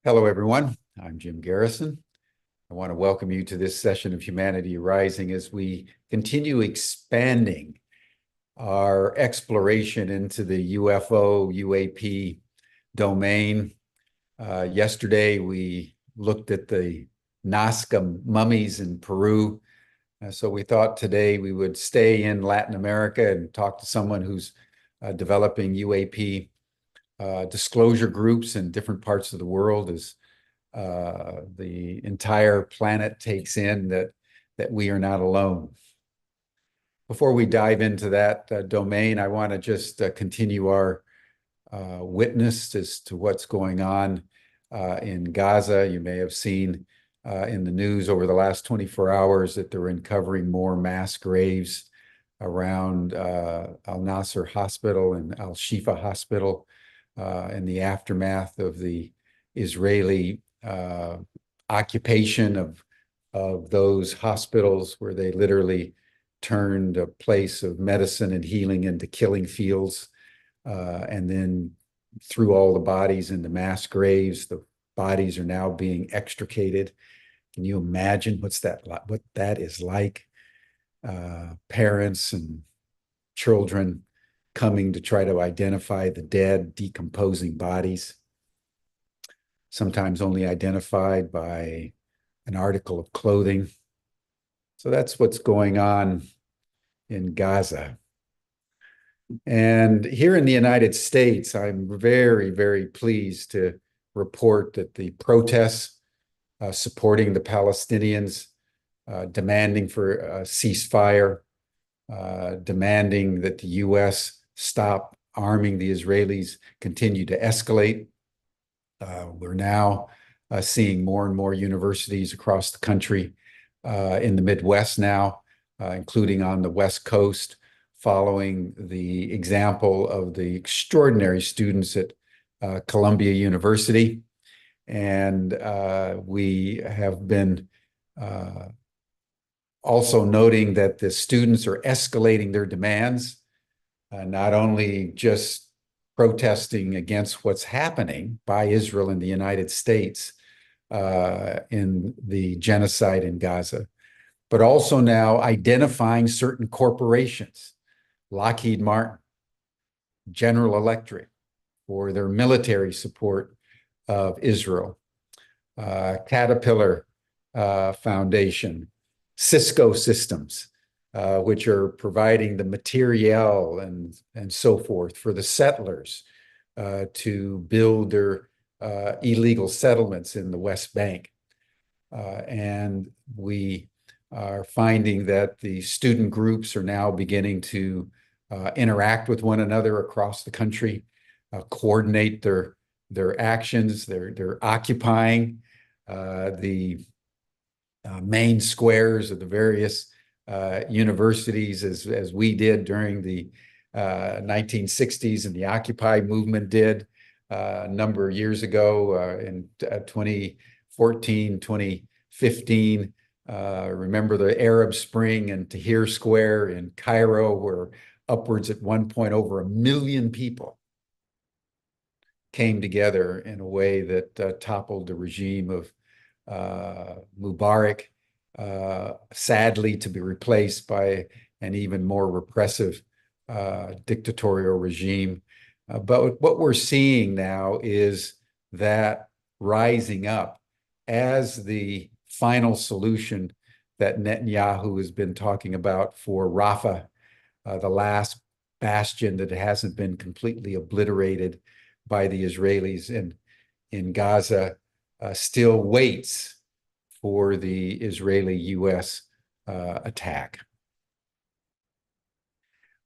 Hello, everyone. I'm Jim Garrison. I want to welcome you to this session of Humanity Rising as we continue expanding our exploration into the UFO, UAP domain. Yesterday, we looked at the Nazca mummies in Peru. So we thought today we would stay in Latin America and talk to someone who's developing UAP disclosure groups in different parts of the world as the entire planet takes in that we are not alone. Before we dive into that domain, I want to just continue our witness as to what's going on in Gaza. You may have seen in the news over the last 24 hours that they're uncovering more mass graves around Al Nasser Hospital and Al Shifa Hospital in the aftermath of the Israeli occupation of those hospitals, where they literally turned a place of medicine and healing into killing fields, and then threw all the bodies into mass graves. The bodies are now being extricated. Can you imagine what that is like? Parents and children coming to try to identify the dead, decomposing bodies, sometimes only identified by an article of clothing. So that's what's going on in Gaza. And here in the United States, I'm very, very pleased to report that the protests supporting the Palestinians, demanding for a ceasefire, demanding that the U.S. stop arming the Israelis, continue to escalate. We're now seeing more and more universities across the country, in the Midwest now, including on the West Coast, following the example of the extraordinary students at Columbia University. And we have been also noting that the students are escalating their demands, not only just protesting against what's happening by Israel and the United States in the genocide in Gaza, but also now identifying certain corporations, Lockheed Martin, General Electric, for their military support of Israel, Caterpillar Foundation, Cisco Systems, which are providing the materiel and so forth for the settlers to build their illegal settlements in the West Bank. And we are finding that the student groups are now beginning to interact with one another across the country, coordinate their actions. They're occupying the main squares of the various universities, as we did during the 1960s and the Occupy movement did a number of years ago in 2014, 2015. Remember the Arab Spring and Tahrir Square in Cairo, where upwards at one point over 1 million people came together in a way that toppled the regime of Mubarak, sadly to be replaced by an even more repressive dictatorial regime. But what we're seeing now is that rising up as the final solution that Netanyahu has been talking about for Rafah, the last bastion that hasn't been completely obliterated by the Israelis in Gaza, still waits for the Israeli-US attack.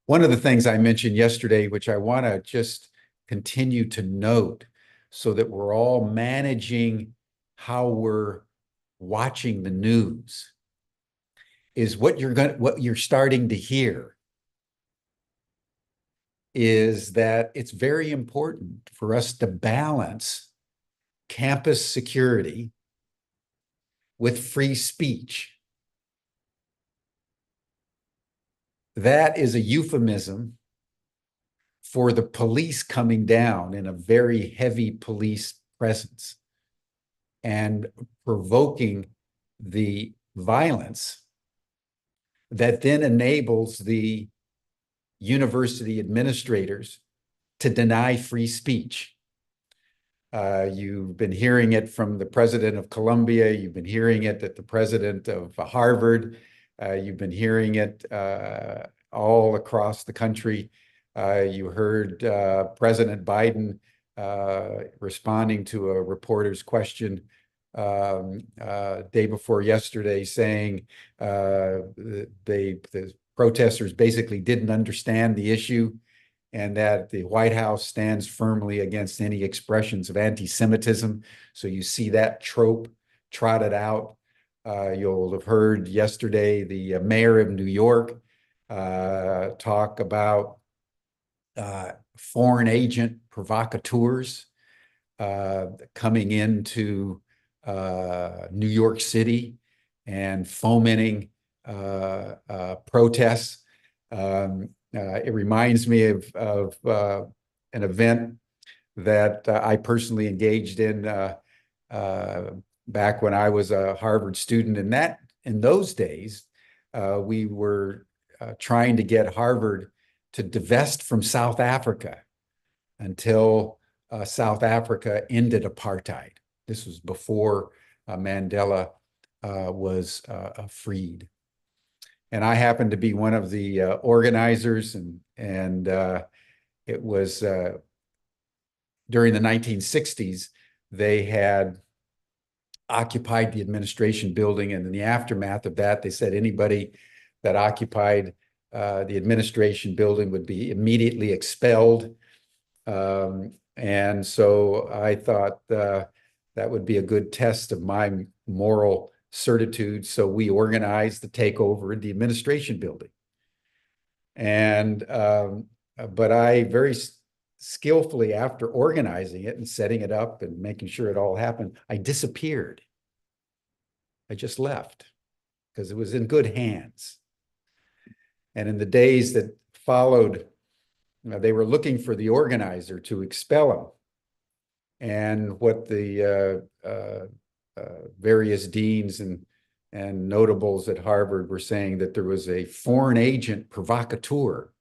One of the things I mentioned yesterday, which I want to just continue to note so that we're all managing how we're watching the news, is what you're starting to hear is that it's very important for us to balance campus security with free speech. That is a euphemism for the police coming down in a very heavy police presence. and provoking the violence that then enables the university administrators to deny free speech. You've been hearing it from the president of Columbia. You've been hearing it at the president of Harvard. You've been hearing it all across the country. You heard President Biden responding to a reporter's question day before yesterday, saying the protesters basically didn't understand the issue, and that the White House stands firmly against any expressions of anti-Semitism. So you see that trope trotted out. You'll have heard yesterday the mayor of New York talk about foreign agent provocateurs coming into New York City and fomenting protests. It reminds me of an event that I personally engaged in back when I was a Harvard student. And in those days, we were trying to get Harvard to divest from South Africa until South Africa ended apartheid. This was before Mandela was freed. And I happened to be one of the organizers, and it was during the 1960s, they had occupied the administration building, and in the aftermath of that, they said anybody that occupied the administration building would be immediately expelled. And so I thought that would be a good test of my moral certitude. So we organized the takeover of the administration building. And but I very skillfully, after organizing it and setting it up and making sure it all happened, I disappeared. I just left because it was in good hands. And in the days that followed, they were looking for the organizer to expel him. And what the various deans and notables at Harvard were saying, that there was a foreign agent provocateur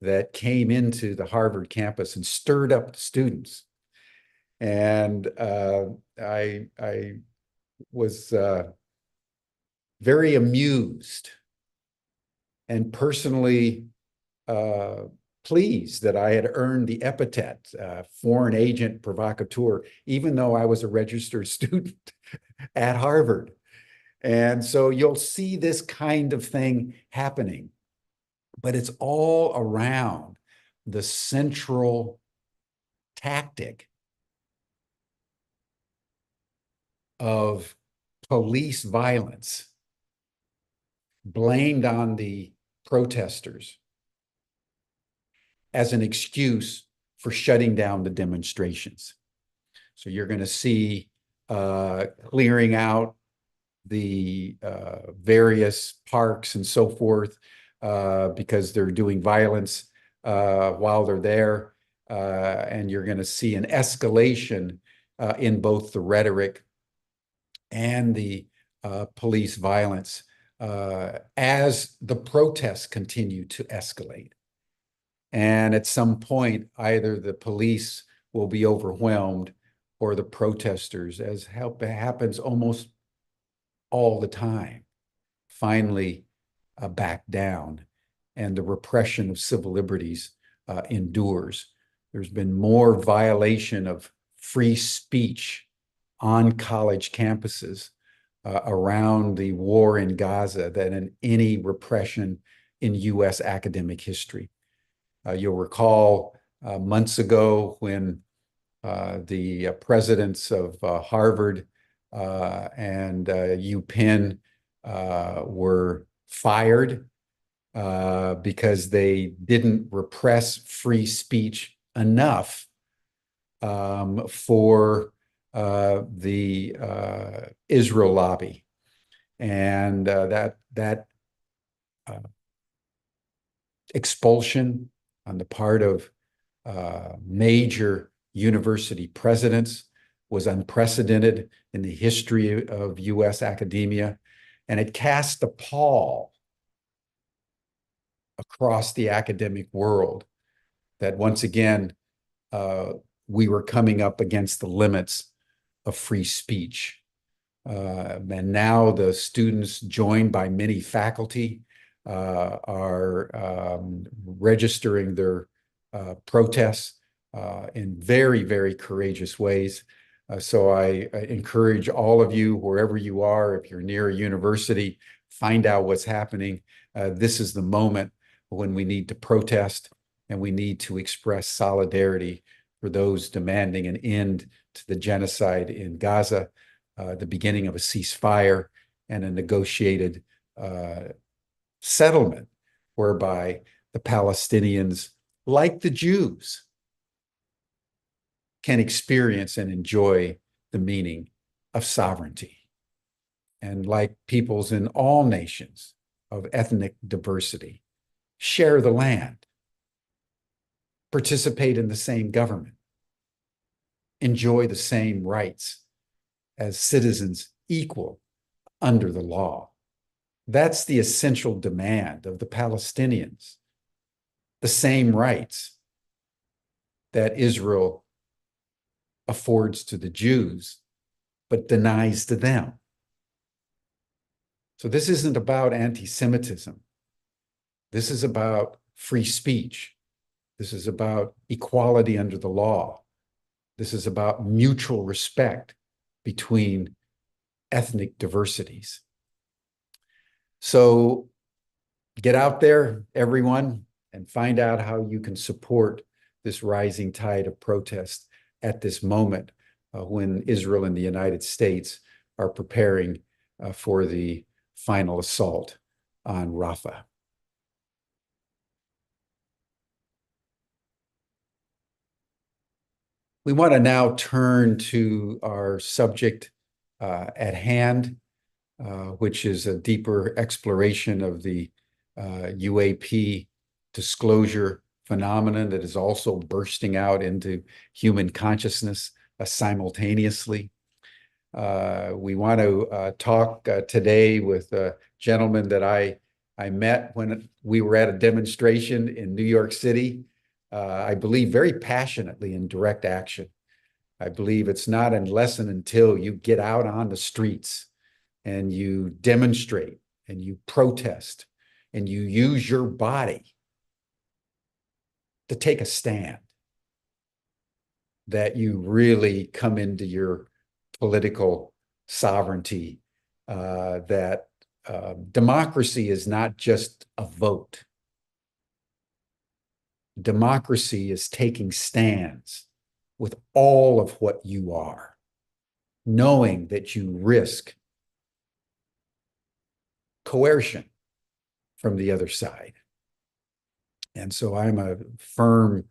that came into the Harvard campus and stirred up the students. And I was very amused and personally pleased that I had earned the epithet foreign agent provocateur, even though I was a registered student at Harvard. And so you'll see this kind of thing happening, but it's all around the central tactic of police violence blamed on the protesters as an excuse for shutting down the demonstrations. So you're going to see clearing out the various parks and so forth because they're doing violence while they're there. And you're going to see an escalation in both the rhetoric and the police violence as the protests continue to escalate. And at some point, either the police will be overwhelmed or the protesters, as happens almost all the time, finally back down, and the repression of civil liberties endures. There's been more violation of free speech on college campuses around the war in Gaza than in any repression in U.S. academic history. You'll recall months ago when the presidents of Harvard and UPenn were fired because they didn't repress free speech enough for the Israel lobby. And that expulsion on the part of major university presidents was unprecedented in the history of U.S. academia, and it cast a pall across the academic world that once again, we were coming up against the limits of free speech. And now the students, joined by many faculty, are registering their protests in very, very courageous ways. So I encourage all of you, wherever you are, if you're near a university, find out what's happening. This is the moment when we need to protest, and we need to express solidarity for those demanding an end to the genocide in Gaza, the beginning of a ceasefire and a negotiated settlement whereby the Palestinians, like the Jews, can experience and enjoy the meaning of sovereignty. And like peoples in all nations of ethnic diversity, share the land, participate in the same government, enjoy the same rights as citizens equal under the law. That's the essential demand of the Palestinians, the same rights that Israel affords to the Jews, but denies to them. So this isn't about anti-Semitism. This is about free speech. This is about equality under the law. This is about mutual respect between ethnic diversities. So get out there, everyone, and find out how you can support this rising tide of protest at this moment when Israel and the United States are preparing for the final assault on Rafah. We want to now turn to our subject at hand, which is a deeper exploration of the UAP disclosure phenomenon that is also bursting out into human consciousness simultaneously. We want to talk today with a gentleman that I met when we were at a demonstration in New York City. I believe very passionately in direct action. I believe it's not unless and until you get out on the streets and you demonstrate and you protest and you use your body to take a stand that you really come into your political sovereignty, that democracy is not just a vote. Democracy is taking stands with all of what you are, knowing that you risk coercion from the other side. And so I'm a firm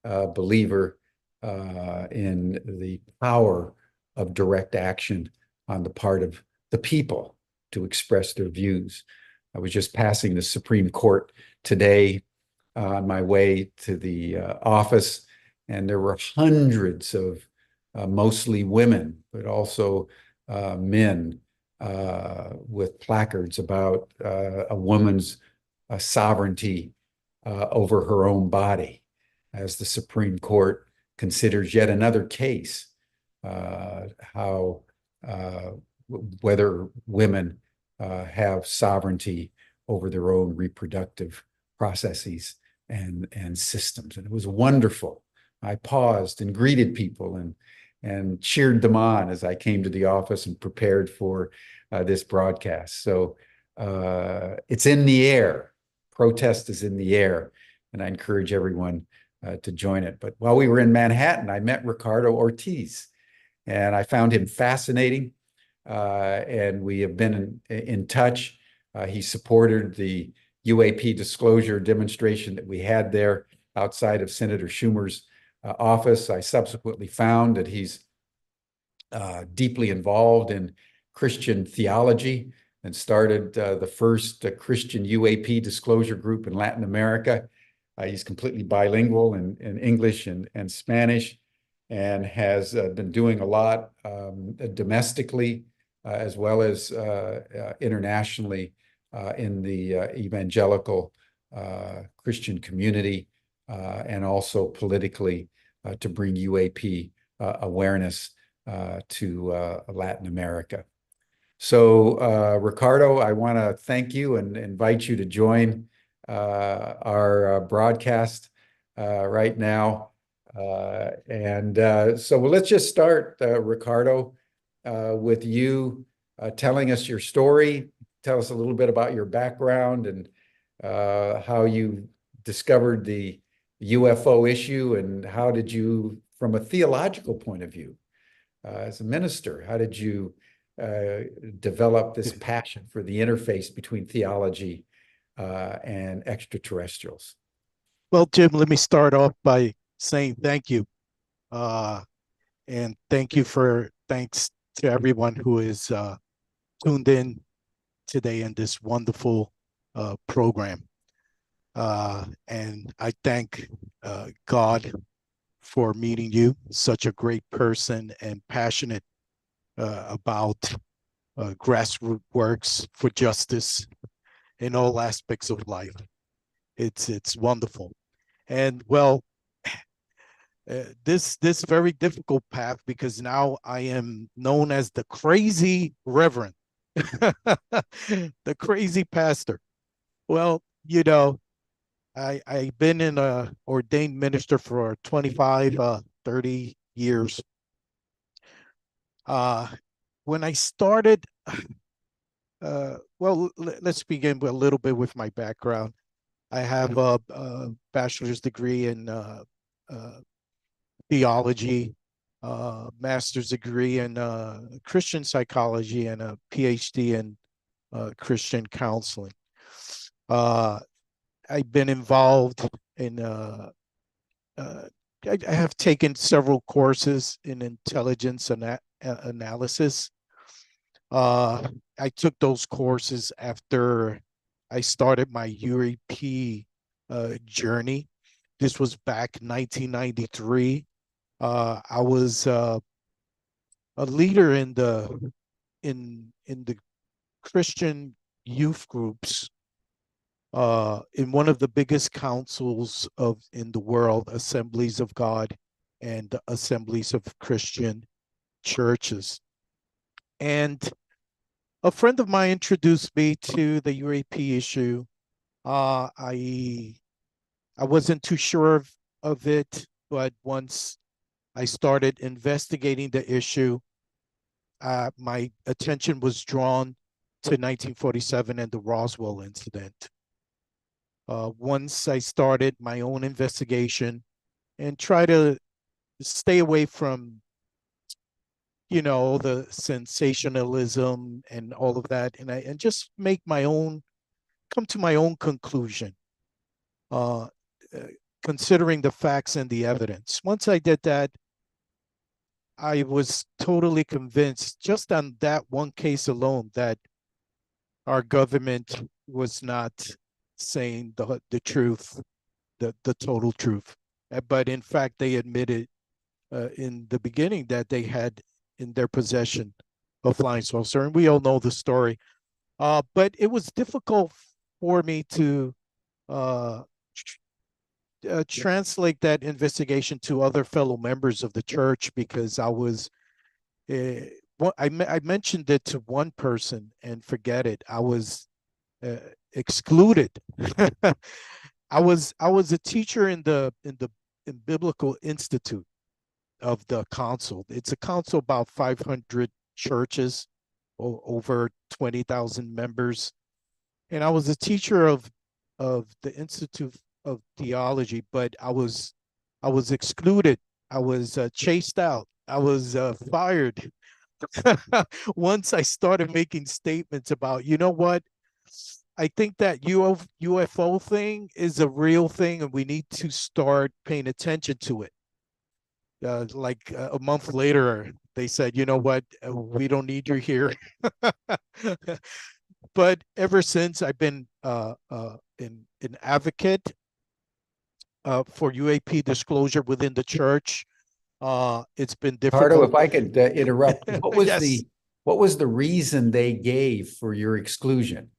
believer in the power of direct action on the part of the people to express their views. I was just passing the Supreme Court today on my way to the office, and there were hundreds of mostly women, but also men with placards about a woman's sovereignty over her own body as the Supreme Court considers yet another case, how whether women have sovereignty over their own reproductive processes and systems. And it was wonderful. I paused and greeted people and cheered them on as I came to the office and prepared for this broadcast. So it's in the air. Protest is in the air, and I encourage everyone to join it. But while we were in Manhattan, I met Ricardo Ortiz, and I found him fascinating, and we have been in touch. He supported the UAP disclosure demonstration that we had there outside of Senator Schumer's office. I subsequently found that he's deeply involved in Christian theology and started the first Christian UAP disclosure group in Latin America. He's completely bilingual in English and Spanish. and has been doing a lot domestically as well as internationally in the evangelical Christian community and also politically to bring UAP awareness to Latin America. So, Ricardo, I want to thank you and invite you to join our broadcast right now. So let's just start, Ricardo, with you telling us your story. Tell us a little bit about your background and how you discovered the UFO issue, and how did you, from a theological point of view, as a minister, how did you develop this passion for the interface between theology and extraterrestrials? Well, Jim, let me start off by saying thank you. And thanks to everyone who is tuned in today in this wonderful program. And I thank God for meeting you, such a great person and passionate about grassroots works for justice in all aspects of life. It's wonderful. And well, this very difficult path, because now I am known as the Crazy Reverend, the crazy pastor. Well, I've been in a ordained minister for 25, 30 years. When I started, well, let's begin with a little bit with my background. I have a bachelor's degree in theology, master's degree in Christian psychology, and a PhD in Christian counseling. I've been involved in, I have taken several courses in intelligence analysis. I took those courses after I started my UAP journey. This was back in 1993. I was a leader in the Christian youth groups in one of the biggest councils in the world, Assemblies of God and Assemblies of Christian Churches. And a friend of mine introduced me to the UAP issue. I wasn't too sure of it, but once I started investigating the issue, my attention was drawn to 1947 and the Roswell incident. Once I started my own investigation and try to stay away from, the sensationalism and all of that, and just come to my own conclusion, considering the facts and the evidence. Once I did that, I was totally convinced, just on that one case alone, that our government was not saying the truth, the total truth. But in fact, they admitted in the beginning that they had in their possession a flying saucer, and we all know the story. But it was difficult for me to translate that investigation to other fellow members of the church, because I was, I mentioned it to one person and forget it. I was excluded. I was a teacher in Biblical Institute of the council. It's a council about 500 churches, over 20,000 members, and I was a teacher of the Institute of Theology, but I was excluded. I was chased out. I was fired once I started making statements about, you know what, I think that UFO thing is a real thing, and we need to start paying attention to it. Like a month later, they said, you know what, we don't need you here. But ever since, I've been an advocate for UAP disclosure within the church. It's been Cardo, difficult. if I could interrupt, Yes. what was the reason they gave for your exclusion?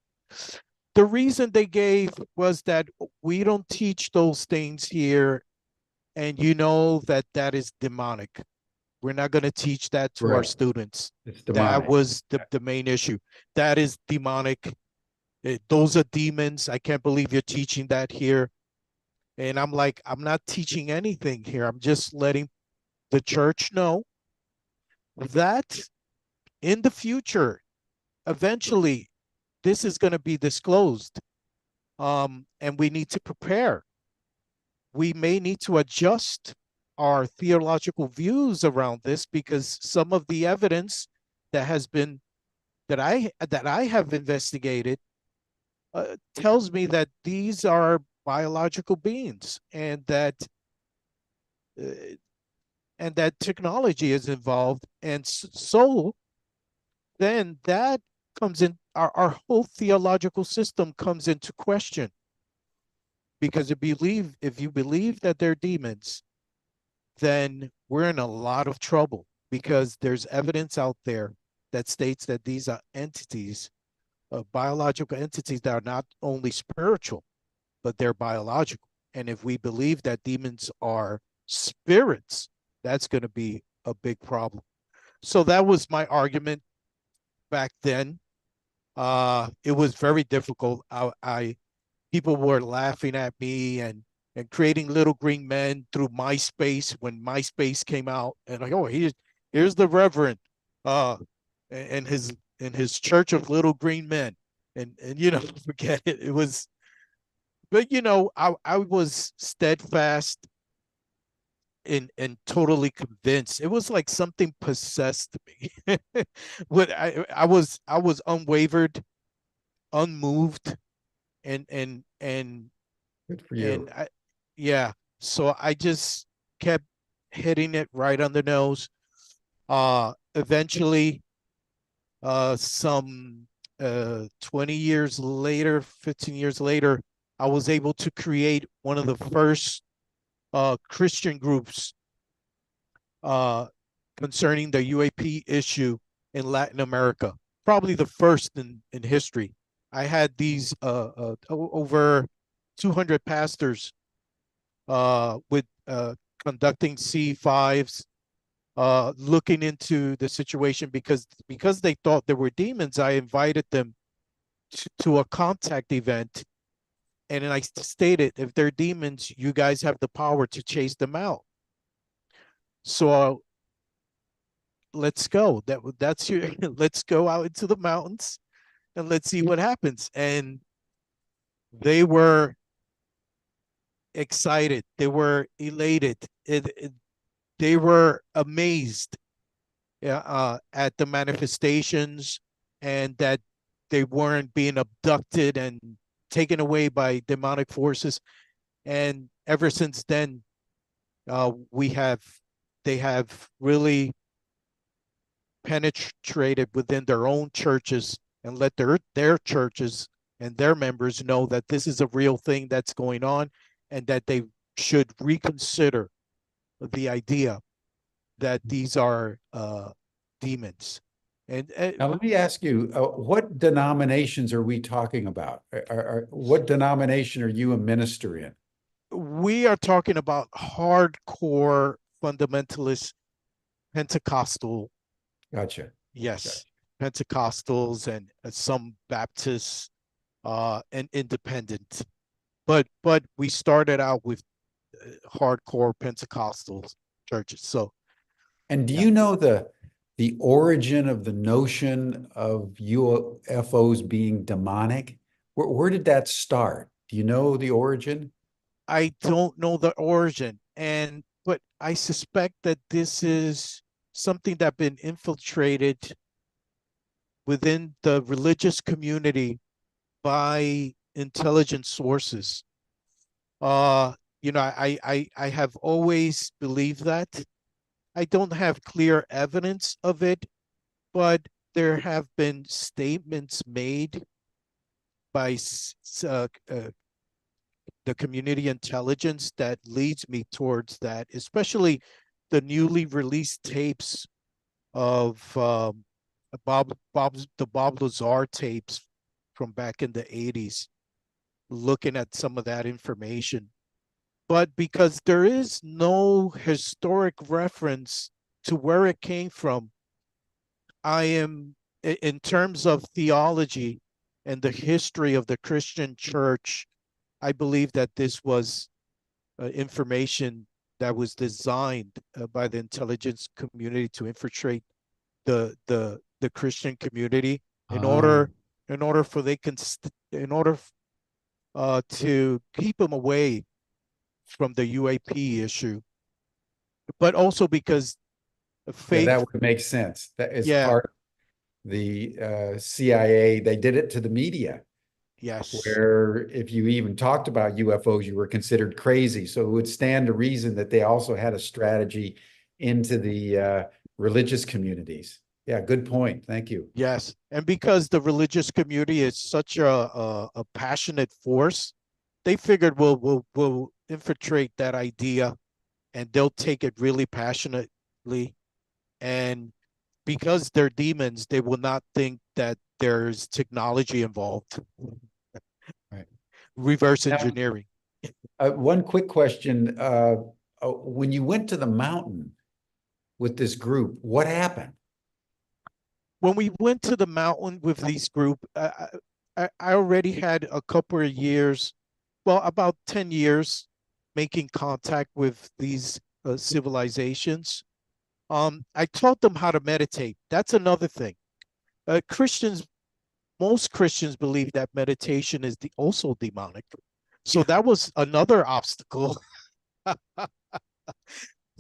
The reason they gave was that we don't teach those things here, and you know that that is demonic. We're not going to teach that to our Right. students. It's That demonic. was the main issue. That is demonic. Those are demons. I can't believe you're teaching that here. And I'm like, I'm not teaching anything here. I'm just letting the church know that in the future, eventually, this is going to be disclosed. And we need to prepare. We may need to adjust our theological views around this because some of the evidence that has been that I have investigated tells me that these are biological beings uh, and that technology is involved, and so then that comes in. Our whole theological system comes into question because if you believe that they're demons, then we're in a lot of trouble because there's evidence out there that states that these are entities, biological entities that are not only spiritual, but they're biological. And if we believe that demons are spirits, that's going to be a big problem. So that was my argument back then. It was very difficult. I people were laughing at me and creating little green men through MySpace when MySpace came out, and like, oh, here's the Reverend, uh, and his church of little green men, and forget it. It was, but I was steadfast and totally convinced. It was like something possessed me. What I was unwavered, unmoved, and Good for and you. yeah, so I just kept hitting it right on the nose. Eventually, some 20 years later, 15 years later, I was able to create one of the first Christian groups uh, concerning the UAP issue in Latin America, probably the first in history. I had these over 200 pastors with conducting C5s, looking into the situation because they thought there were demons. I invited them to a contact event, and then I stated, if they're demons, you guys have the power to chase them out. So let's go. That's your let's go out into the mountains and let's see what happens. And they were excited. They were elated. They were amazed at the manifestations and that they weren't being abducted and taken away by demonic forces. And ever since then, we have they have really penetrated within their own churches and let their churches and their members know that this is a real thing that's going on and that they should reconsider the idea that these are demons. And Now, let me ask you, what denominations are we talking about? What denomination are you a minister in? we are talking about hardcore fundamentalist Pentecostal, Gotcha. Gotcha. yes, Pentecostals and some Baptists and independent. But we started out with hardcore Pentecostal churches. So And do yeah, you know the origin of the notion of UFOs being demonic? Where did that start? Do you know the origin? I don't know the origin, and but I suspect that this is something that been infiltrated within the religious community by intelligence sources. Uh, I have always believed that. I don't have clear evidence of it, but there have been statements made by the community intelligence that leads me towards that, especially the newly released tapes of the Bob Lazar tapes from back in the 80s, looking at some of that information. But because there is no historic reference to where it came from, I am, in terms of theology and the history of the Christian church, I believe that this was information that was designed by the intelligence community to infiltrate the Christian community in Ah, order for they can in order to keep them away from the UAP issue, but also because yeah, that faith. would make sense. That is Yeah. part of the CIA. They did it to the media, Yes. where if you even talked about UFOs, you were considered crazy. So it would stand to reason that they also had a strategy into the religious communities. Yeah, good point. Thank you. Yes, and because the religious community is such a passionate force, they figured we'll infiltrate that idea, and they'll take it really passionately. And because they're demons, they will not think that there's technology involved. Right. Reverse Now, engineering. one quick question. When you went to the mountain with this group, what happened? When we went to the mountain with these group, I already had a couple of years, well, about 10 years, making contact with these civilizations. I taught them how to meditate. That's another thing. Christians, most Christians believe that meditation is also demonic. So that was another obstacle.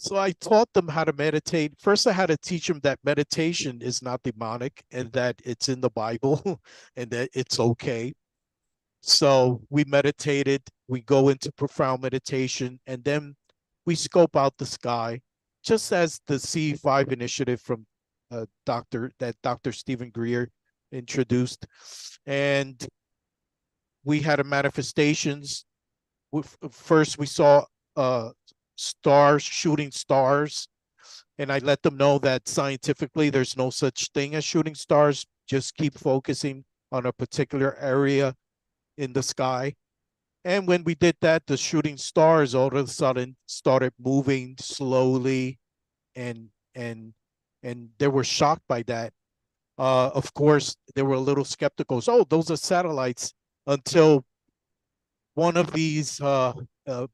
So I taught them how to meditate. First, I had to teach them that meditation is not demonic and that it's in the Bible and that it's okay. So we meditated, we go into profound meditation, and then we scope out the sky, just as the C5 initiative from Dr. Stephen Greer introduced. And we had a manifestations. First, we saw stars, shooting stars, and I let them know that scientifically there's no such thing as shooting stars. Just keep focusing on a particular area in the sky. And when we did that, the shooting stars all of a sudden started moving slowly, and and and they were shocked by that. Of course, they were a little skeptical. So, oh, those are satellites. Until one of these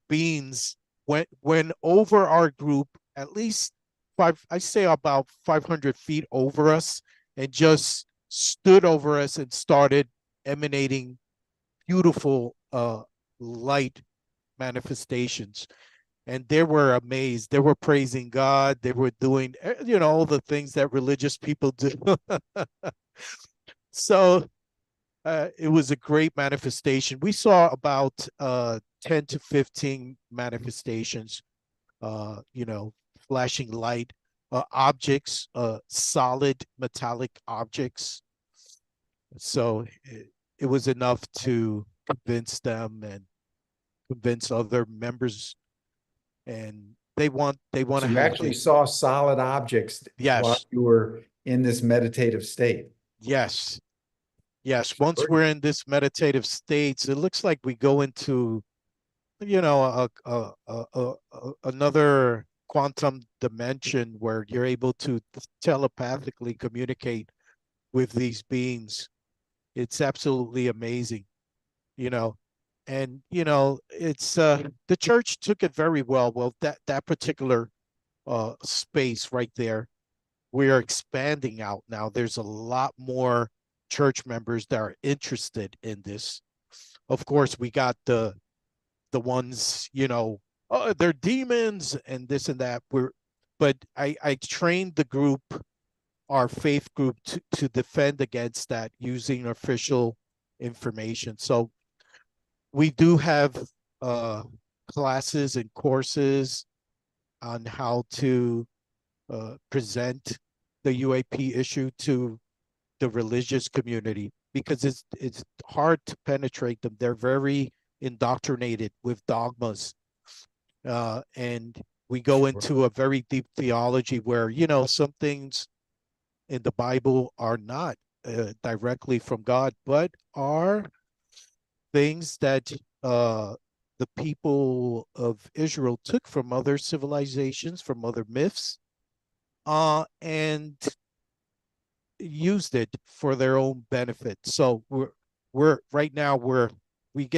beings went over our group, at least I say about 500 feet over us, and just stood over us and started emanating beautiful light manifestations. And they were amazed. They were praising God. They were doing, all the things that religious people do. So it was a great manifestation. We saw about 10 to 15 manifestations, flashing light, objects, solid metallic objects. So it was enough to convince them and convince other members, and they want So to you have actually the. saw solid objects while Yes, you were in this meditative state. yes, yes. Once we're in this meditative states, it looks like we go into, another quantum dimension where you're able to telepathically communicate with these beings. It's absolutely amazing, you know. And it's the church took it very well. Well, that particular space right there, we are expanding out now. There's a lot more church members that are interested in this. Of course, we got the ones, oh, they're demons and this and that. But I trained the group, our faith group, to defend against that using official information. So we do have uh, classes and courses on how to present the UAP issue to the religious community, because it's hard to penetrate them. They're very indoctrinated with dogmas, and We go into a very deep theology where, you know, some things in the Bible are not directly from God, but are things that the people of Israel took from other civilizations, from other myths, and used it for their own benefit. So we're right now we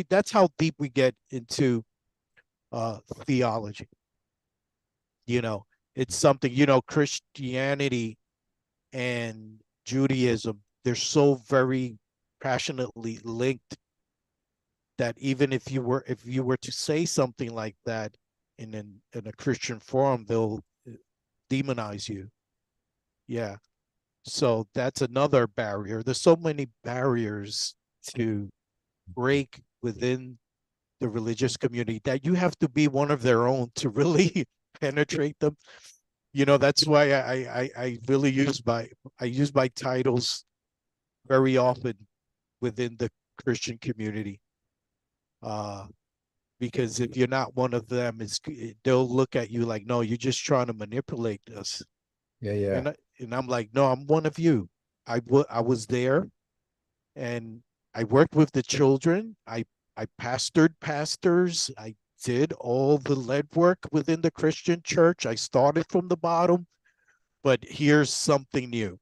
that's how deep we get into theology. You know, it's something, you know, Christianity and Judaism, they're so very passionately linked that even if you were to say something like that in a Christian forum, they'll demonize you. Yeah. So that's another barrier. There's so many barriers to break within the religious community that you have to be one of their own to really penetrate them. You know, that's why I really use my titles very often within the Christian community. Because if you're not one of them, they'll look at you like, no, you're just trying to manipulate us. Yeah. And I'm like, no, I'm one of you. I was there, and I worked with the children. I pastored pastors. I did all the lead work within the Christian church. I started from the bottom, but here's something new,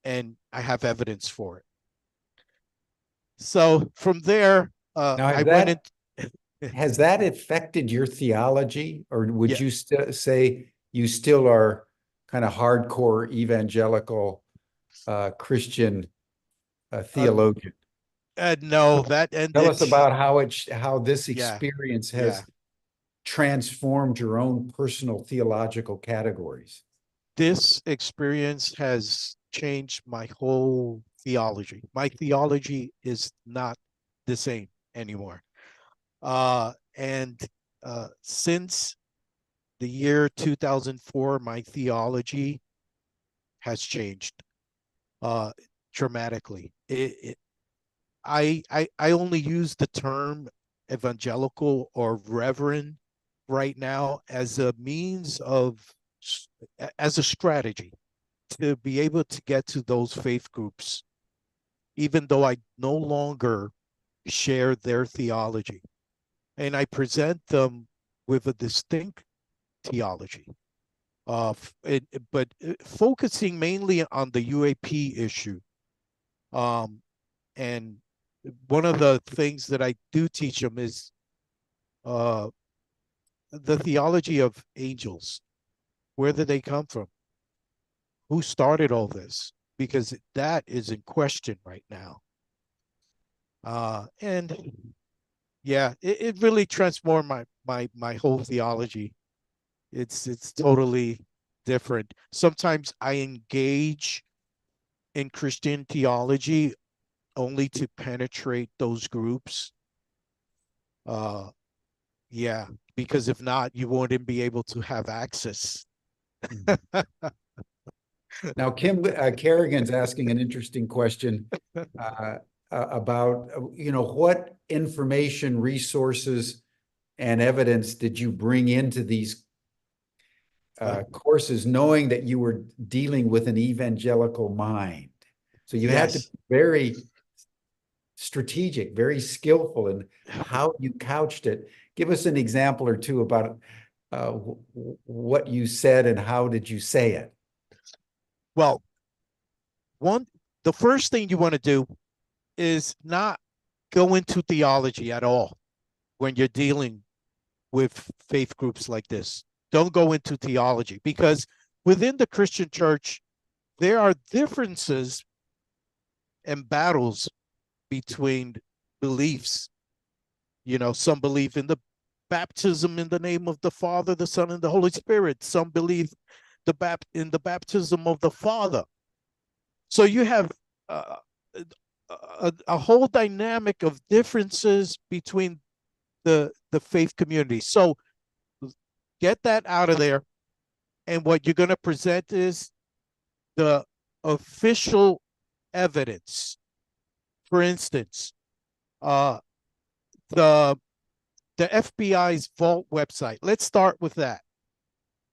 and I have evidence for it. So from there, Now, I went in. has that affected your theology, or would Yeah, you say you still are kind of hardcore evangelical Christian uh, theologian? no, that Tell us ended. about how this Yeah, experience yeah. has transformed your own personal theological categories. This experience has changed my whole theology. My theology is not the same anymore. And since the year 2004, my theology has changed uh, dramatically. I only use the term evangelical or reverend right now as a means of, as a strategy to be able to get to those faith groups, even though I no longer share their theology. And I present them with a distinct theology of it, but focusing mainly on the UAP issue. Um, and one of the things that I do teach them is uh, the theology of angels. Where did they come from? Who started all this? Because that is in question right now. And yeah, it really transformed my whole theology. It's totally different. Sometimes I engage in Christian theology only to penetrate those groups. Uh, yeah, because if not, you wouldn't be able to have access. Now, Kim Kerrigan's asking an interesting question about, what information, resources, and evidence did you bring into these courses, knowing that you were dealing with an evangelical mind? So you had to be Yes. very strategic, very skillful in how you couched it. Give us an example or two about what you said and how did you say it? Well, one, the first thing you want to do is not go into theology at all when you're dealing with faith groups like this. Don't go into theology because within the Christian church, there are differences and battles between beliefs. You know, some believe in the baptism in the name of the Father, the Son, and the Holy Spirit. Some believe in the baptism of the Father. So you have uh, a whole dynamic of differences between the faith community. So get that out of there. And what you're going to present is the official evidence. For instance, uh, the the FBI's Vault website. Let's start with that.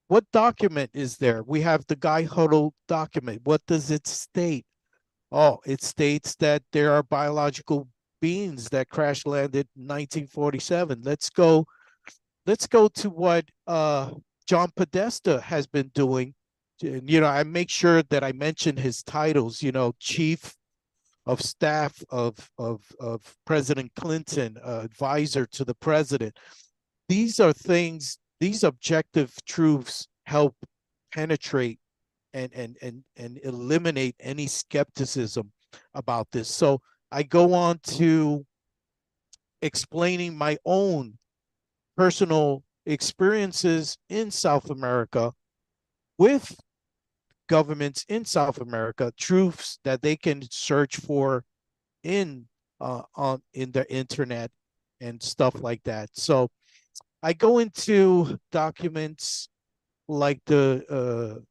what document is there? We have the Guy Huddle document. What does it state? Oh, it states that there are biological beings that crash landed in 1947. Let's go to what John Podesta has been doing. You know, I make sure that I mention his titles, you know, Chief of Staff of President Clinton, advisor to the president. These are things, these objective truths help penetrate and eliminate any skepticism about this. So I go on to explaining my own personal experiences in South America with governments in South America, truths that they can search for in in the internet and stuff like that. So I go into documents like the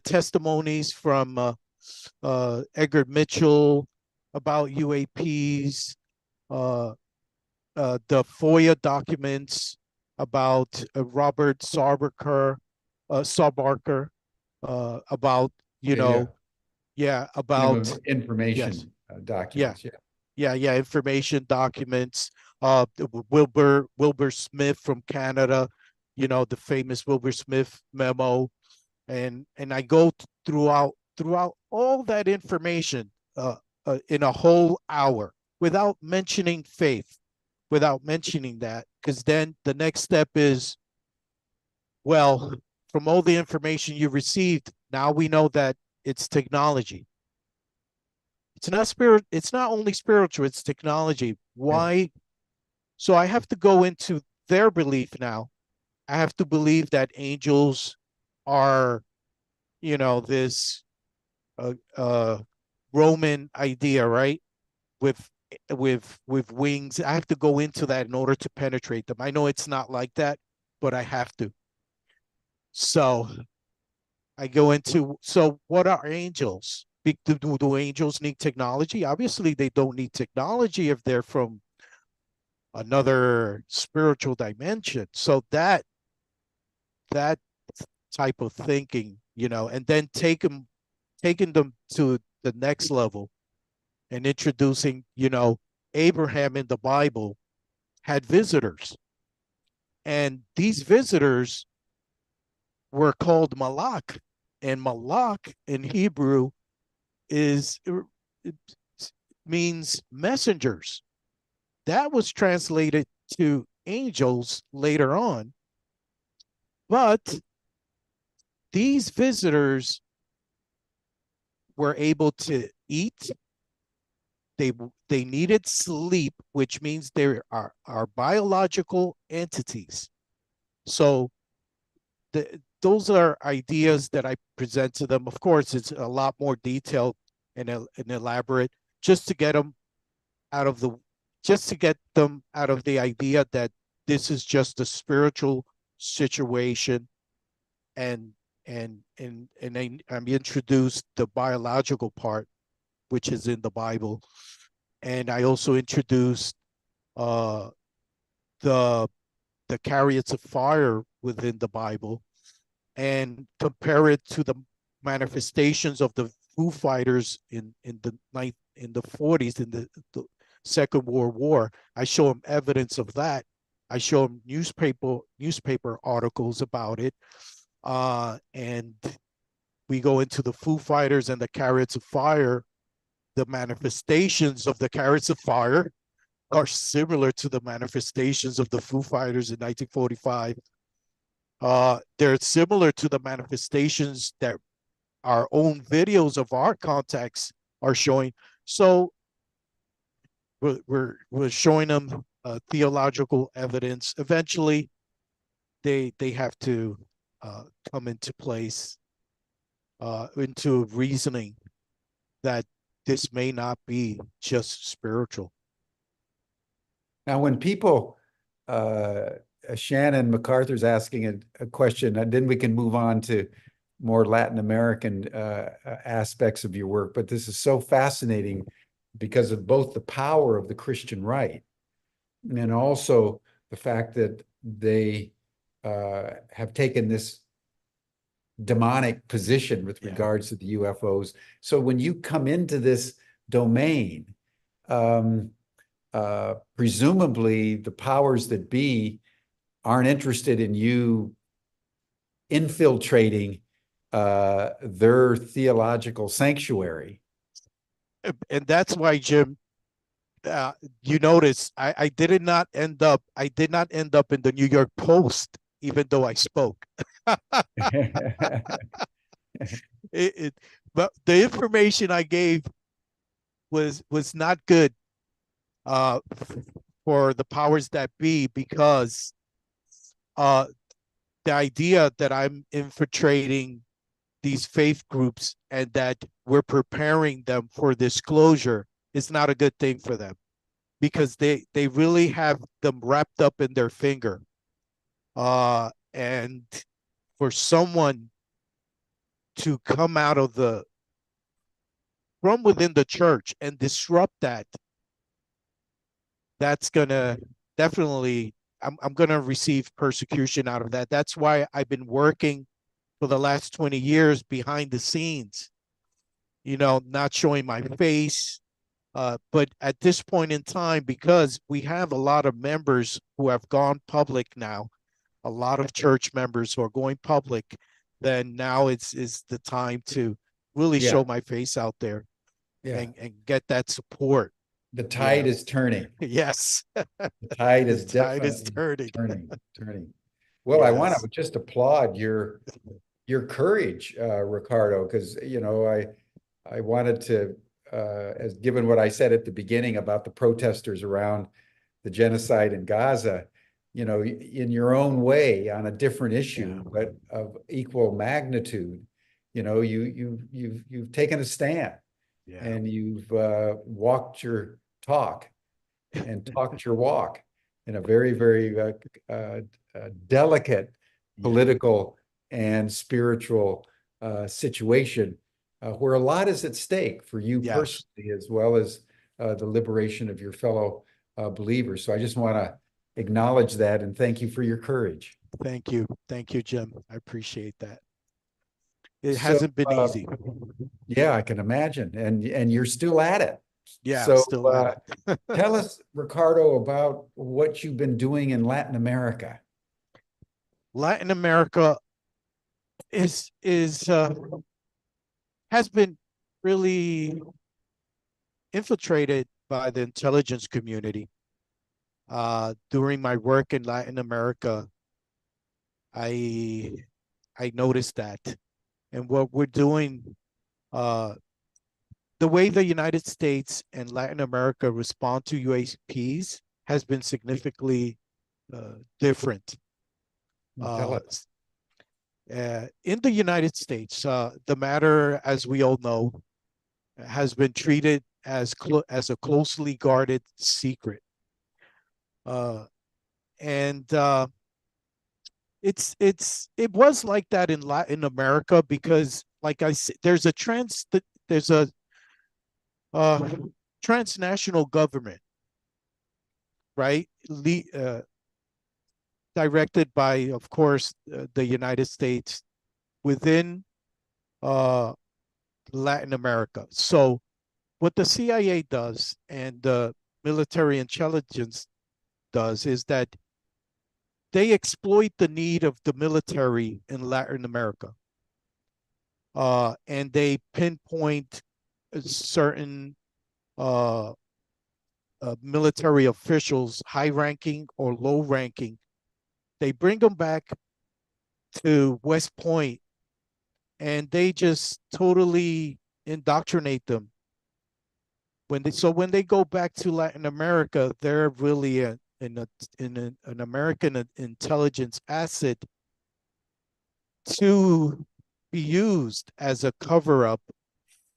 testimonies from Edgar Mitchell about UAPs, uh, the FOIA documents about Robert Sarbarker, about, you Yeah, yeah. know, yeah, Freedom about, of yes, information yeah, documents. Yeah. yeah, information documents. Wilbur Smith from Canada, you know, the famous Wilbur Smith memo, and I go throughout all that information in a whole hour without mentioning faith, without mentioning that, because then the next step is, well, from all the information you received, now we know that it's technology. It's not spirit. It's not only spiritual. It's technology. Yeah. Why? So I have to go into their belief now. I have to believe that angels are, you know, this uh, Roman idea, right? With with wings. I have to go into that in order to penetrate them. I know it's not like that, but I have to. So I go into, so what are angels? Do angels need technology? Obviously, they don't need technology if they're from another spiritual dimension. So that type of thinking, you know, and then taking them to the next level and introducing, you know, Abraham in the Bible had visitors, and these visitors were called Malak, and Malak in Hebrew is it means messengers. That was translated to angels later on, but these visitors were able to eat. they they needed sleep, which means they are biological entities. So those are ideas that I present to them. Of course, it's a lot more detailed and elaborate, just to get them out of the just to get them out of the idea that this is just a spiritual situation, and I'm introduced the biological part, which is in the Bible, and I also introduced uh, the the chariots of fire within the Bible, and compare it to the manifestations of the Foo Fighters in the ninth in the 40s, in the Second World War. I show them evidence of that. I show them newspaper articles about it, and we go into the Foo Fighters and the Chariots of Fire. The manifestations of the Chariots of Fire are similar to the manifestations of the Foo Fighters in 1945. They're similar to the manifestations that our own videos of our contacts are showing. So we're showing them theological evidence. Eventually, they have to come into place, into reasoning that this may not be just spiritual. Now, when people, Shannon MacArthur's asking a question, and then we can move on to more Latin American aspects of your work. But this is so fascinating because of both the power of the Christian right and also the fact that they have taken this demonic position with regards to the UFOs. So when you come into this domain, presumably the powers that be aren't interested in you infiltrating their theological sanctuary. And that's why, Jim, you notice I did not end up in the New York Post, even though I spoke. But the information I gave was not good for the powers that be, because the idea that I'm infiltrating these faith groups and that we're preparing them for disclosure is not a good thing for them, because they really have them wrapped up in their finger. And for someone to come out of from within the church and disrupt that, that's gonna definitely, I'm gonna receive persecution out of that. That's why I've been working for the last 20 years behind the scenes, not showing my face. But at this point in time, because we have a lot of members who have gone public now, a lot of church members who are going public, then now is the time to really show my face out there and get that support. The tide is turning. Yes. The tide is definitely turning. Well, yes. I want to just applaud your courage, Ricardo, because I wanted to, as given what I said at the beginning about the protesters around the genocide in Gaza, in your own way on a different issue, but of equal magnitude, you've taken a stand, and you've walked your talk and talked your walk in a very, very delicate political and spiritual situation where a lot is at stake for you personally, as well as the liberation of your fellow believers. So I just want to acknowledge that and thank you for your courage. Thank you, Jim. I appreciate that. It hasn't been easy. Yeah, I can imagine, and you're still at it. Yeah, so still at it. Tell us, Ricardo, about what you've been doing in Latin America. Latin America has been really infiltrated by the intelligence community. During my work in Latin America, I noticed that, and what we're doing, the way the United States and Latin America respond to UAPs has been significantly different. In the United States, the matter, as we all know, has been treated as a closely guarded secret. It was like that in Latin America because, like I said, there's a transnational government, right? Directed by, of course, the United States within Latin America. So what the CIA does and the military intelligence does is that they exploit the need of the military in Latin America. And they pinpoint certain military officials, high-ranking or low-ranking. They bring them back to West Point, and they just totally indoctrinate them. When they go back to Latin America, they're really an American intelligence asset to be used as a cover-up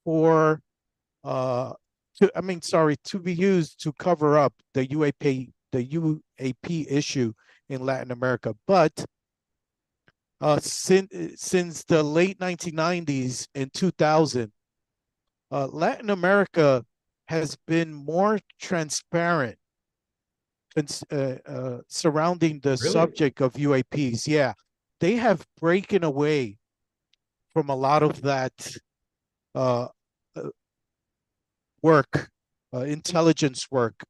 for to be used to cover up the UAP issue in Latin America. But since the late 1990s and 2000, Latin America has been more transparent surrounding the Really? subject of UAPs. Yeah, they have breaking away from a lot of that uh, uh, work, intelligence work,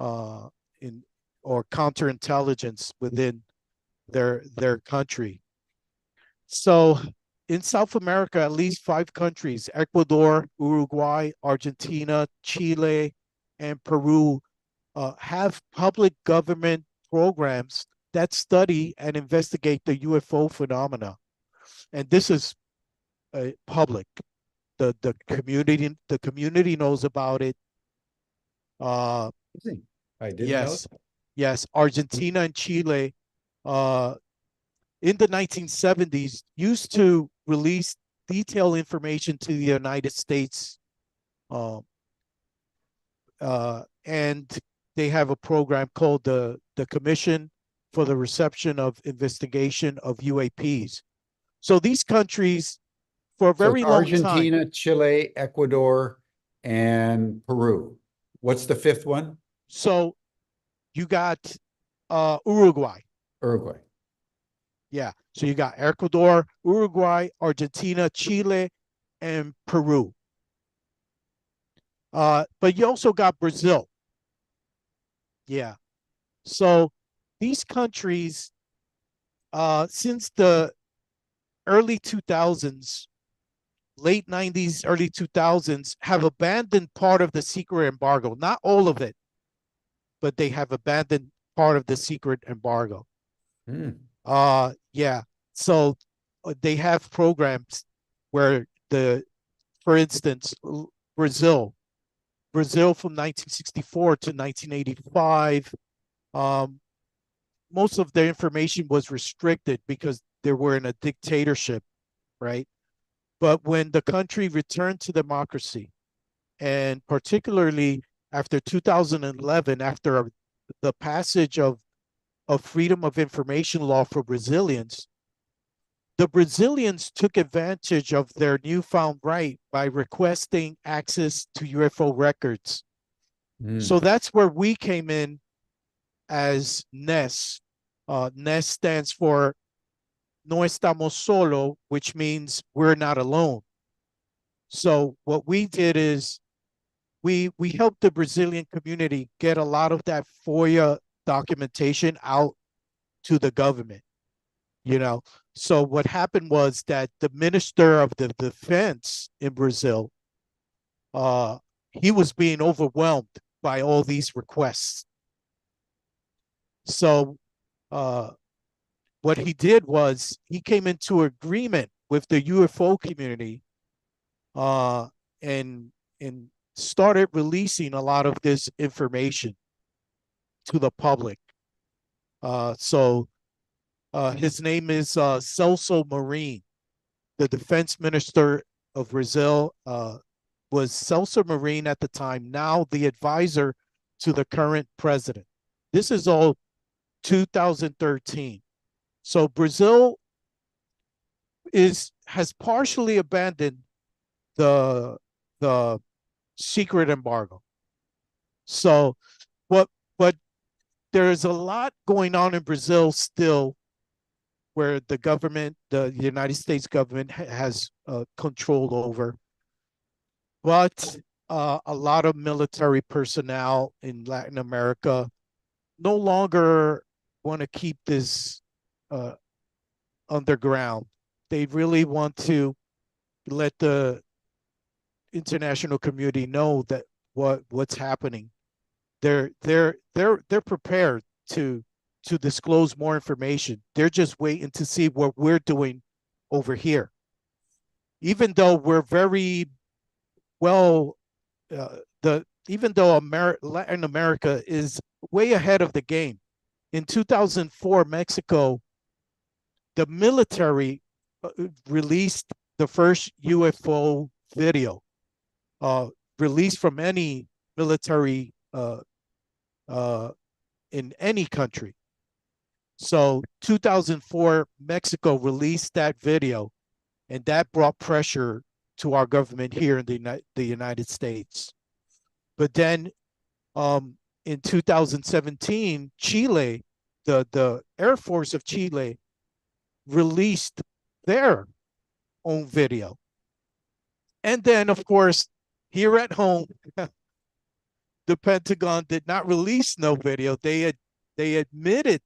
uh, in or counterintelligence within their country. So in South America, at least 5 countries, Ecuador, Uruguay, Argentina, Chile, and Peru, have public government programs that study and investigate the UFO phenomena. And this is public. The community knows about it. Uh, I didn't know. yes, yes. Argentina and Chile, uh, in the 1970s, used to release detailed information to the United States, uh, and they have a program called the Commission for the Reception of Investigation of UAPs. So these countries, for a So it's very long time, Argentina, Chile, Ecuador, and Peru. What's the fifth one? so you got Uruguay. Uruguay. Yeah. So you got Ecuador, Uruguay, Argentina, Chile, and Peru. But you also got Brazil. Yeah. So these countries, since the early 2000s, late 90s, early 2000s, have abandoned part of the secret embargo. Not all of it, but they have abandoned part of the secret embargo. Yeah. So they have programs where for instance, Brazil from 1964 to 1985, most of their information was restricted because they were in a dictatorship, right? But when the country returned to democracy, and particularly after 2011, after the passage of freedom of information law for Brazilians, the Brazilians took advantage of their newfound right by requesting access to UFO records. So that's where we came in as NES. NES stands for No Estamos Solo, which means we're not alone. So what we did is we helped the Brazilian community get a lot of that FOIA documentation out to the government. So what happened was that the minister of the defense in Brazil, uh, he was being overwhelmed by all these requests. So what he did was he came into agreement with the UFO community, uh, and started releasing a lot of this information to the public. So his name is Celso Marin, the defense minister of Brazil. Was Celso Marin at the time, now the advisor to the current president. This is all 2013. So Brazil has partially abandoned the the secret embargo. So but there's a lot going on in Brazil still, where the United States government has control over. But a lot of military personnel in Latin America no longer want to keep this uh, underground. They really want to let the international community know that what's happening. They're prepared to disclose more information. They're just waiting to see what we're doing over here. Even though we're very well, even though Latin America is way ahead of the game. In 2004, Mexico, the military released the first UFO video released from any military in any country. So 2004, Mexico released that video, and that brought pressure to our government here in the United States. But then in 2017, Chile, the Air Force of Chile released their own video. And then, of course, here at home, the Pentagon did not release no video. They admitted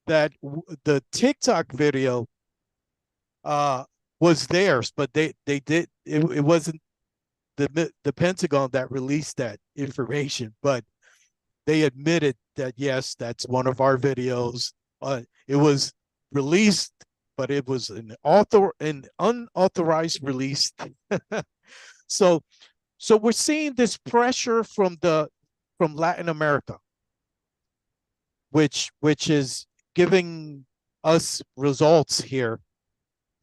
that the TikTok video was theirs, but it wasn't the Pentagon that released that information, but they admitted that yes, that's one of our videos. It was released, but it was an unauthorized release. So we're seeing this pressure from Latin America, which is giving us results here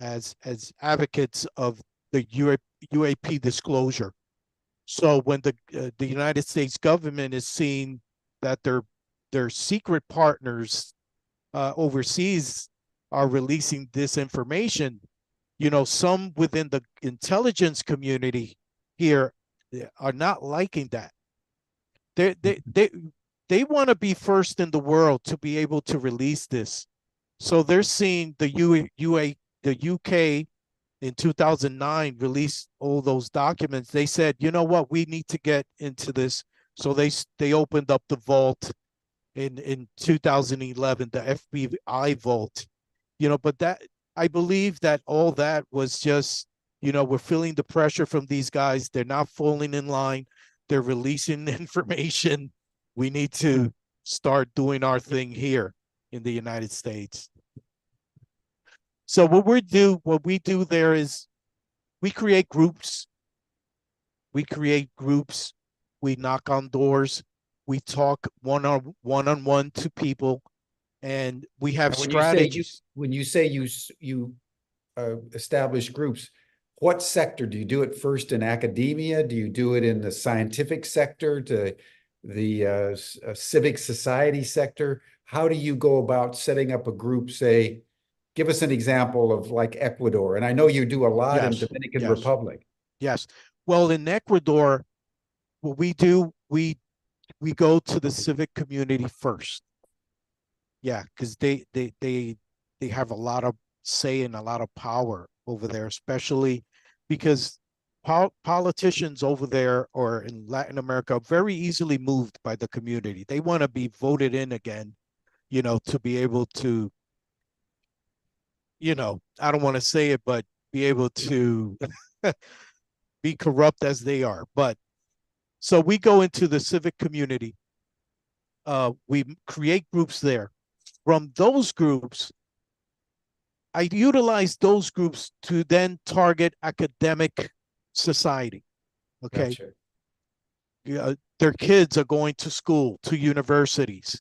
as advocates of the UAP disclosure. So when the United States government is seeing that their secret partners overseas are releasing this information, some within the intelligence community here are not liking that. They want to be first in the world to be able to release this. So they're seeing the UK in 2009 released all those documents. They said, you know what, we need to get into this. So they opened up the vault in 2011, the FBI vault. But that, I believe that all that was just, we're feeling the pressure from these guys. They're not falling in line. They're releasing information. We need to start doing our thing here in the United States. So what we do there is we create groups. We knock on doors. We talk one-on-one to people, and we have strategies. When you say you establish groups, what sector do you do it first in academia? Do you do it in the scientific sector, to the civic society sector? How do you go about setting up a group? Say, give us an example of like Ecuador. And I know you do a lot in Dominican Republic. Yes. Well, in Ecuador, what we do, we go to the civic community first. Yeah, because they have a lot of say and a lot of power over there, especially because politicians over there or in Latin America are very easily moved by the community. They want to be voted in again, to be able to, I don't want to say it, but be able to be corrupt as they are. But so we go into the civic community. We create groups there. From those groups, I utilize those groups to then target academic society. Okay. Gotcha. Their kids are going to school, to universities.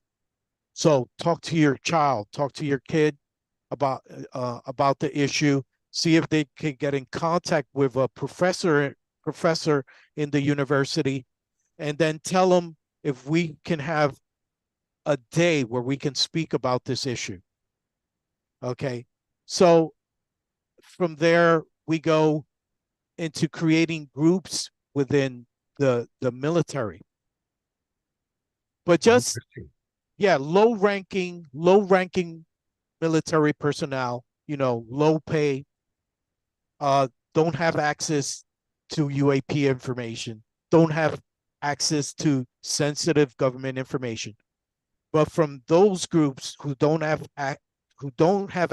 So talk to your child, talk to your kid about the issue. See if they can get in contact with a professor in the university, and then tell them if we can have a day where we can speak about this issue. Okay. So from there, we go into creating groups within the military. But just, low ranking military personnel, low pay, don't have access to UAP information, don't have access to sensitive government information. But from those groups who don't have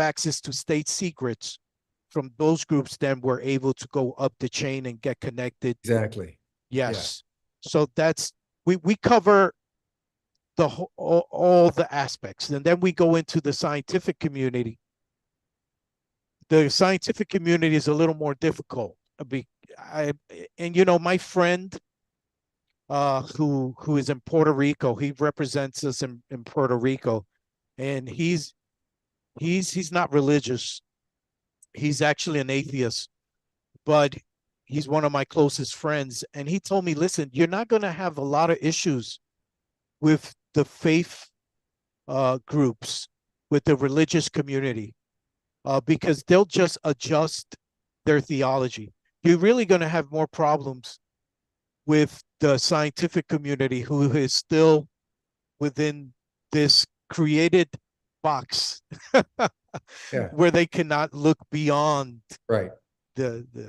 access to state secrets, from those groups, then we're able to go up the chain and get connected. Exactly. Yes. Yeah. So that's, we cover all the aspects. And then we go into the scientific community. The scientific community is a little more difficult. My friend who is in Puerto Rico, he represents us in Puerto Rico, and he's not religious. He's actually an atheist, but he's one of my closest friends. And he told me, listen, you're not going to have a lot of issues with the faith groups, with the religious community, because they'll just adjust their theology. You're really going to have more problems with the scientific community who is still within this created box Yeah. where they cannot look beyond Right. the the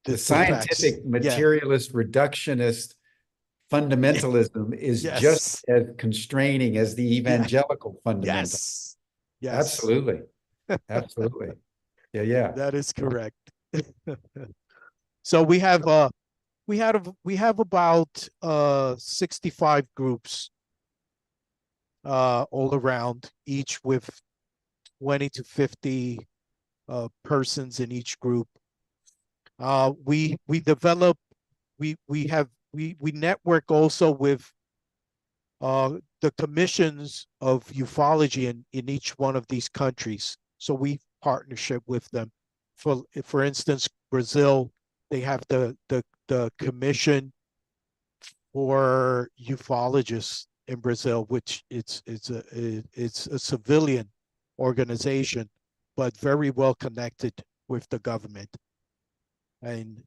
The the facts. scientific Yeah. materialist reductionist Yeah. fundamentalism is just Yes. as constraining as the Yeah. evangelical fundamental. Yes. Yes. Absolutely. Absolutely. Yeah, yeah. That is correct. So we have about 65 groups all around, each with 20 to 50 persons in each group. We develop we network also with the commissions of ufology in each one of these countries. So we partnership with them. For instance, Brazil, they have the commission for ufologists in Brazil, which it's a civilian organization, but very well connected with the government. And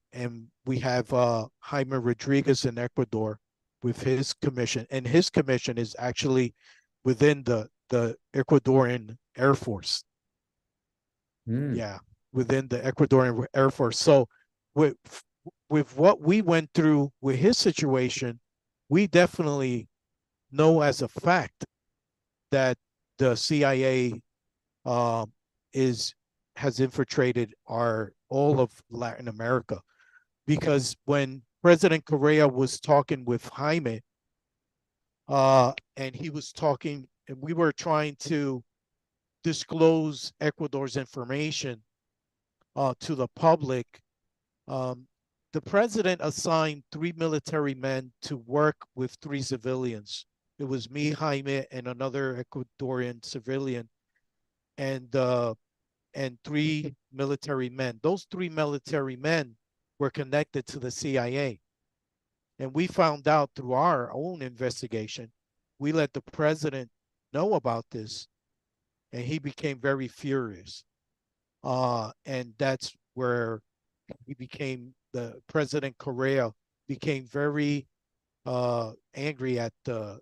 we have Jaime Rodriguez in Ecuador with his commission, and his commission is actually within the Ecuadorian Air Force. Mm. Yeah, within the Ecuadorian Air Force. So with with what we went through with his situation, we definitely know as a fact that the CIA um, is has infiltrated our all of Latin America, because when President Correa was talking with Jaime, and he was talking, and we were trying to disclose Ecuador's information to the public, um, the president assigned 3 military men to work with 3 civilians. It was me, Jaime, and another Ecuadorian civilian, and 3 military men. Those 3 military men were connected to the CIA. And we found out through our own investigation. We let the president know about this, and he became very furious. And that's where he became the President Correa became very angry at the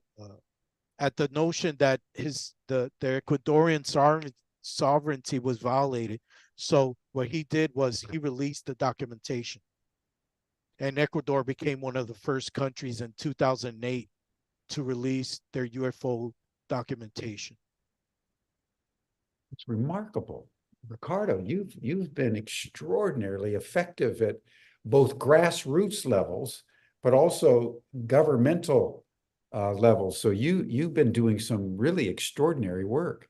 notion that the Ecuadorian sovereignty was violated. So what he did was he released the documentation, and Ecuador became one of the first countries in 2008 to release their UFO documentation. It's remarkable. Ricardo, you've been extraordinarily effective at both grassroots levels, but also governmental levels. So you've been doing some really extraordinary work.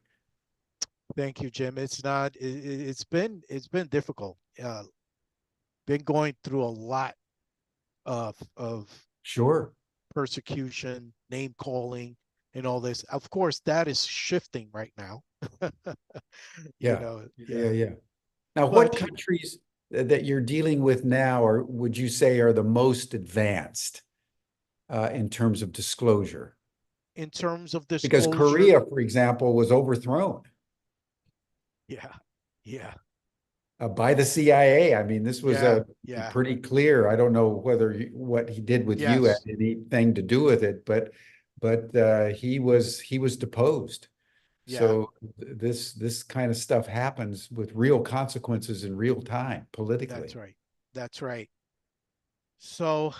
Thank you, Jim. It's been difficult. Been going through a lot of Sure. persecution, name calling, and all this. Of course, that is shifting right now. Yeah. Yeah, Yeah. yeah. Now, what But countries that you're dealing with now are, would you say, are the most advanced in terms of disclosure? in terms of Because disclosure, Korea, for example, was overthrown yeah, yeah, by the CIA. I mean, this was yeah, a yeah, pretty clear. I don't know whether what he did with you had yes, anything to do with it, but he was deposed. yeah, So this kind of stuff happens with real consequences in real time that's politically. right. That's right. So,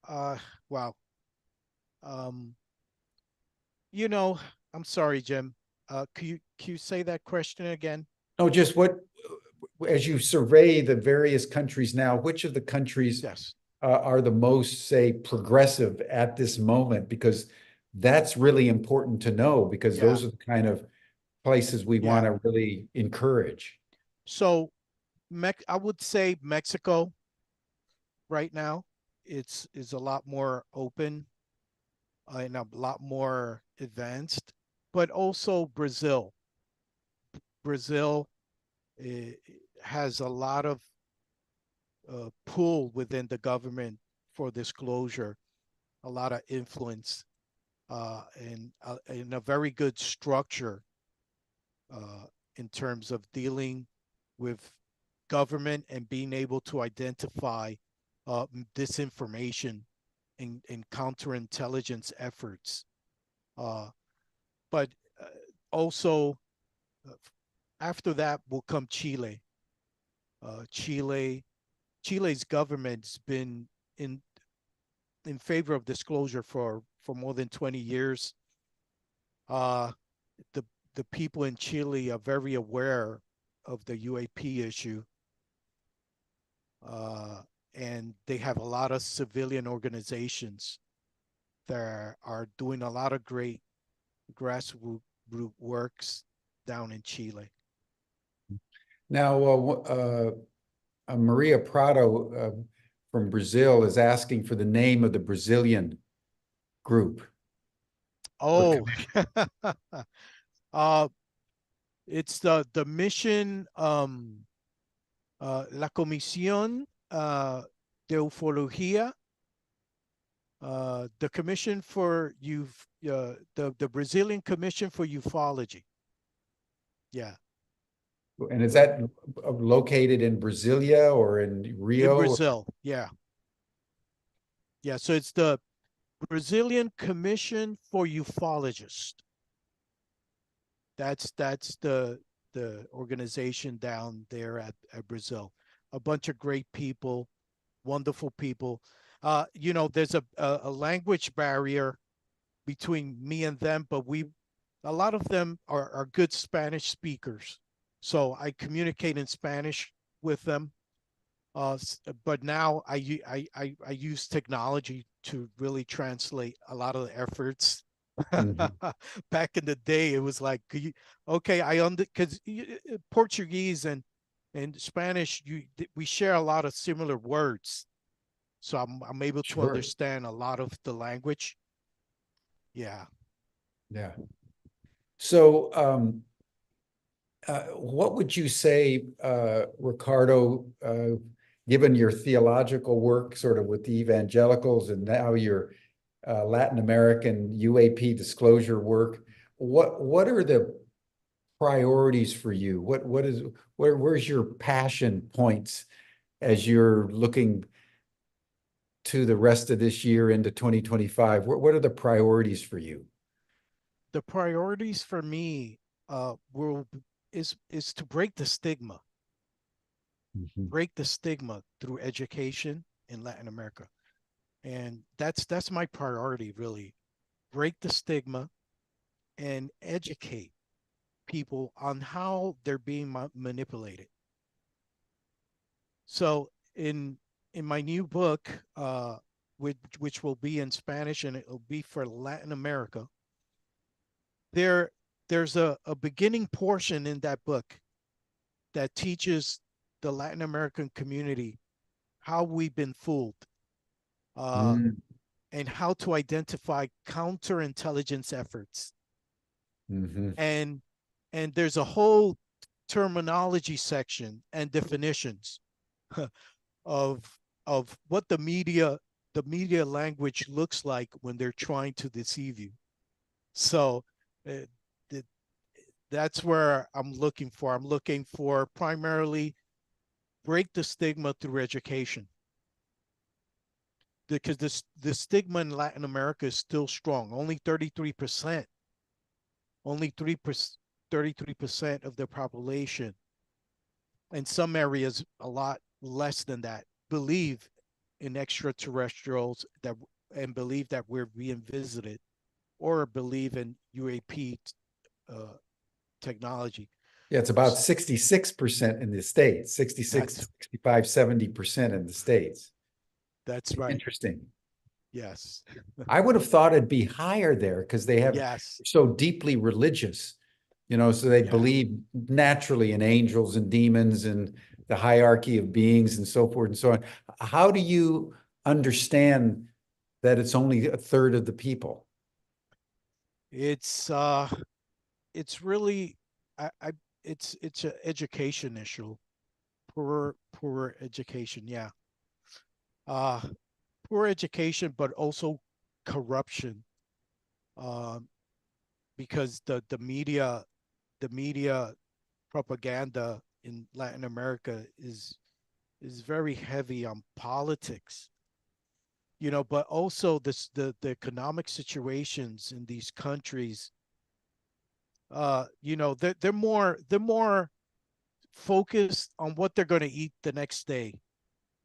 uh, wow. Um, you know, I'm sorry, Jim. Can you say that question again? No, just what, as you survey the various countries now, which of the countries Yes. are the most, say, progressive at this moment? Because that's really important to know, because Yeah. those are the kind of places we want Yeah. to really encourage. So, I would say Mexico right now. It's is a lot more open and a lot more advanced, but also Brazil. Brazil eh, has a lot of pull within the government for disclosure, a lot of influence, and in a very good structure uh, in terms of dealing with government and being able to identify disinformation and counterintelligence efforts. But also, uh, after that will come Chile. Chile's government's been in favor of disclosure for more than 20 years. Uh, the the people in Chile are very aware of the UAP issue, uh, and they have a lot of civilian organizations that are doing a lot of great grassroots works down in Chile. Now, Maria Prado from Brazil is asking for the name of the Brazilian group or Oh, commission. uh, it's the mission, la Comisión de Ufología, the Commission for the Brazilian Commission for Ufology. Yeah, And is that located in Brasilia or in in Rio? Brazil. Yeah, yeah. So it's the Brazilian Commission for Ufologists. That's the organization down there at Brazil. A bunch of great people, wonderful people. There's a language barrier between me and them, but a lot of them are good Spanish speakers. So I communicate in Spanish with them. But now I use technology to really translate a lot of the efforts. Mhm. Back in the day, it was like, okay, because Portuguese and Spanish, we share a lot of similar words, so I'm able to Sure. understand a lot of the language. Yeah. Yeah. So, what would you say, Ricardo, given your theological work sort of with the evangelicals and now your Latin American UAP disclosure work, what are the priorities for you? Where's your passion points as you're looking to the rest of this year into 2025? What are the priorities for you? The priorities for me will is to Mhm. break the stigma through education in Latin America. And that's my priority, really. Break the stigma and educate people on how they're being manipulated. So in my new book, which will be in Spanish and it'll be for Latin America, there there's a beginning portion in that book that teaches the Latin American community how we've been fooled, uh, Mm. and how to identify counterintelligence efforts. Mhm. And there's a whole terminology section and definitions of what the media language looks like when they're trying to deceive you. So uh, that's where I'm looking for. I'm looking for primarily break the stigma through education, because the stigma in Latin America is still strong. Only 33% of the population, in some areas a lot less than that, believe in extraterrestrials that and believe that we're being visited, or believe in UAP uh, technology. Yeah, it's about 66% in the States, 66 to That's 65, 70% in the States. that's right. Interesting. Yes. I would have thought it'd be higher there because they have Yes. so deeply religious, so they Yeah. believe naturally in angels and demons and the hierarchy of beings and so forth and so on. How do you understand that it's only a third of the people? It's it's really I it's an education issue. Poor education. Yeah. Uh Poor education, but also corruption. Um, because the media propaganda in Latin America is very heavy on politics, but also the economic situations in these countries. They're more focused on what they're going to eat the next day,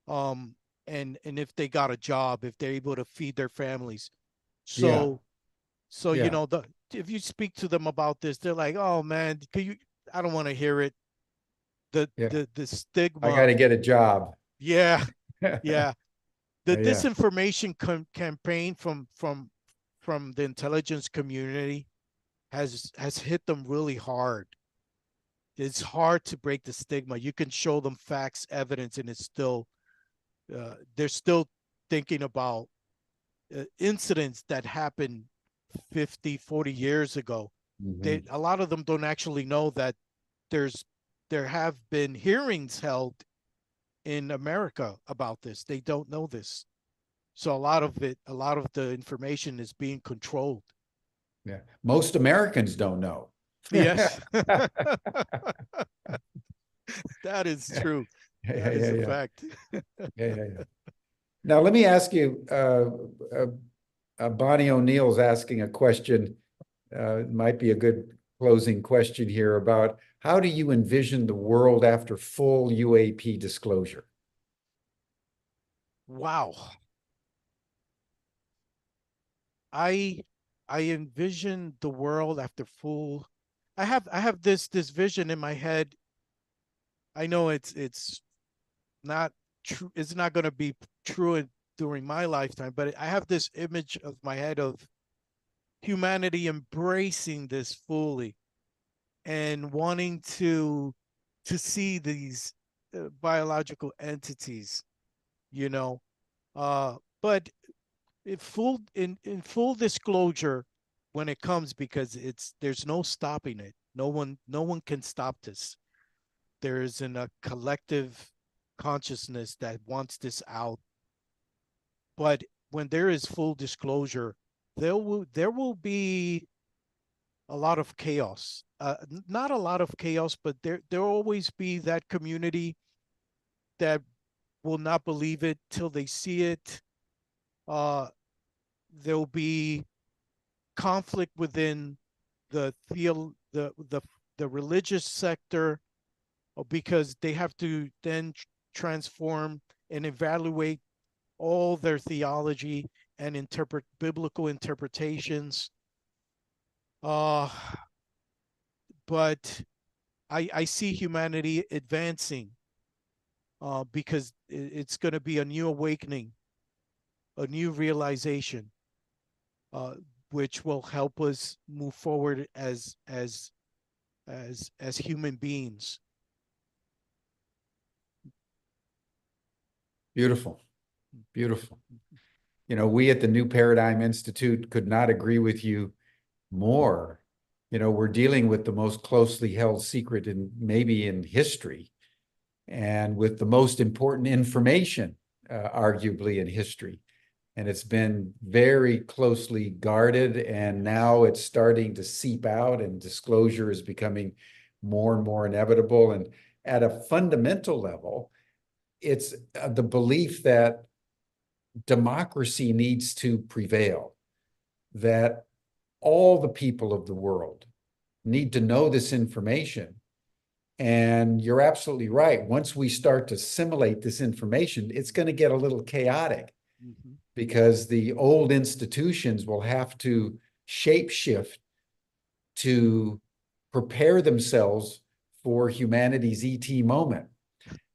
um, and if they got a job, if they're able to feed their families. Yeah. So Yeah. if you speak to them about this, they're like, "Oh man, I don't want to hear it." The Yeah. the the I got stigma, to get a job. yeah, yeah. The Yeah. disinformation campaign from the intelligence community has hit them really hard. It's hard to break the stigma. You can show them facts, evidence, and it's still they're still thinking about incidents that happened 50, 40 years ago. Mhm. A lot of them don't actually know that there's there have been hearings held in America about this. They don't know this. So a lot of the information is being controlled. Yeah. Most Americans don't know. Yeah. Yes, that is true. Yeah. That is Yeah. a Yeah. fact. Yeah. Yeah. Now, let me ask you, Bonnie O'Neill's asking a question. It might be a good closing question here about how do you envision the world after full UAP disclosure? Wow. I I envision the world after full. I have this vision in my head. I know it's not true. It's not going to be true during my lifetime, but I have this image of my head of humanity embracing this fully and wanting to see these biological entities, you know. But in full disclosure when it comes, because there's no stopping it. No one can stop this. There is a collective consciousness that wants this out. But when there is full disclosure, there will be a lot of chaos. Not a lot of chaos, but there'll always be that community that will not believe it till they see it. Uh, there'll be conflict within the theo the religious sector, because they have to then transform and evaluate all their theology and interpret biblical interpretations. Uh, but I see humanity advancing, because it's going to be a new awakening, a new realization, uh, which will help us move forward as human beings. Beautiful. Beautiful. We at the New Paradigm Institute could not agree with you more. We're dealing with the most closely held secret in maybe in history, and with the most important information, arguably in history. And it's been very closely guarded, and now it's starting to seep out, and disclosure is becoming more and more inevitable. And at a fundamental level, it's the belief that democracy needs to prevail, that all the people of the world need to know this information. And you're absolutely right. Once we start to assimilate this information, it's going to get a little chaotic, Mm-hmm. because the old institutions will have to shapeshift to prepare themselves for humanity's ET moment.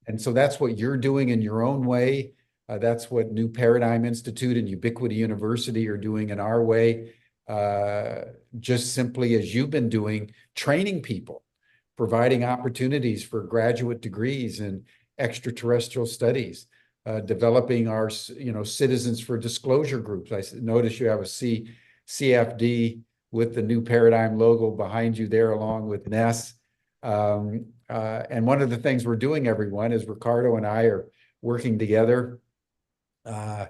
And so that's what you're doing in your own way. That's what New Paradigm Institute and Ubiquity University are doing in our way. Just simply as you've been doing, training people, providing opportunities for graduate degrees in extraterrestrial studies, developing our citizens for disclosure groups. I notice you have a CFD with the New Paradigm logo behind you there, along with Ness. And one of the things we're doing, everyone, is Ricardo and I are working together uh,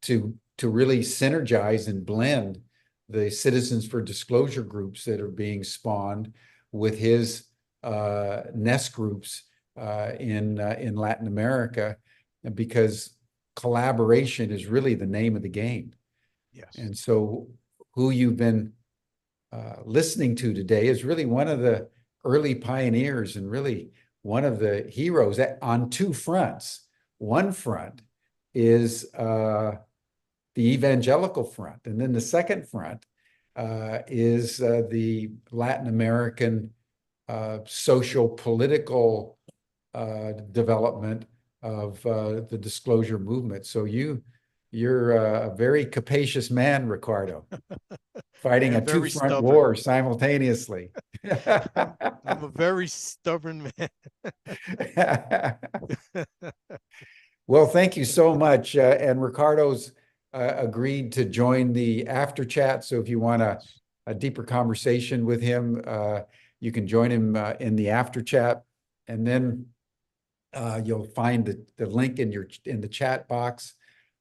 to really synergize and blend the Citizens for Disclosure groups that are being spawned with his NEST groups, in Latin America, because collaboration is really the name of the game. Yes. And so who you've been listening to today is really one of the early pioneers and really one of the heroes on two fronts. One front is the evangelical front, and then the second front is the Latin American social political development of the disclosure movement. So you're a very capacious man, Ricardo, fighting a two-front war simultaneously. I'm a very stubborn man. Well, thank you so much. And Ricardo's agreed to join the after chat. So if you want a deeper conversation with him, you can join him in the after chat. And then you'll find the link in the chat box.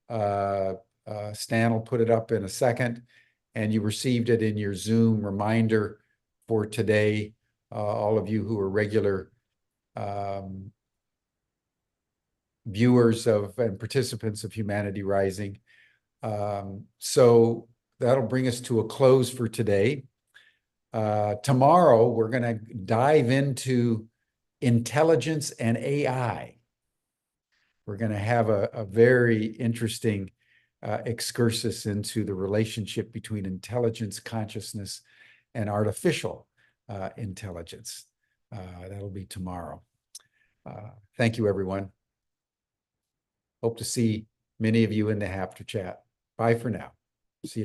Stan will put it up in a second, and you received it in your Zoom reminder for today. All of you who are regular viewers of and participants of Humanity Rising. So that'll bring us to a close for today. Tomorrow, we're going to dive into intelligence and AI. We're going to have a very interesting excursus into the relationship between intelligence, consciousness, and artificial intelligence. That'll be tomorrow. Thank you, everyone. Hope to see many of you in the after chat. Bye for now. See you tomorrow.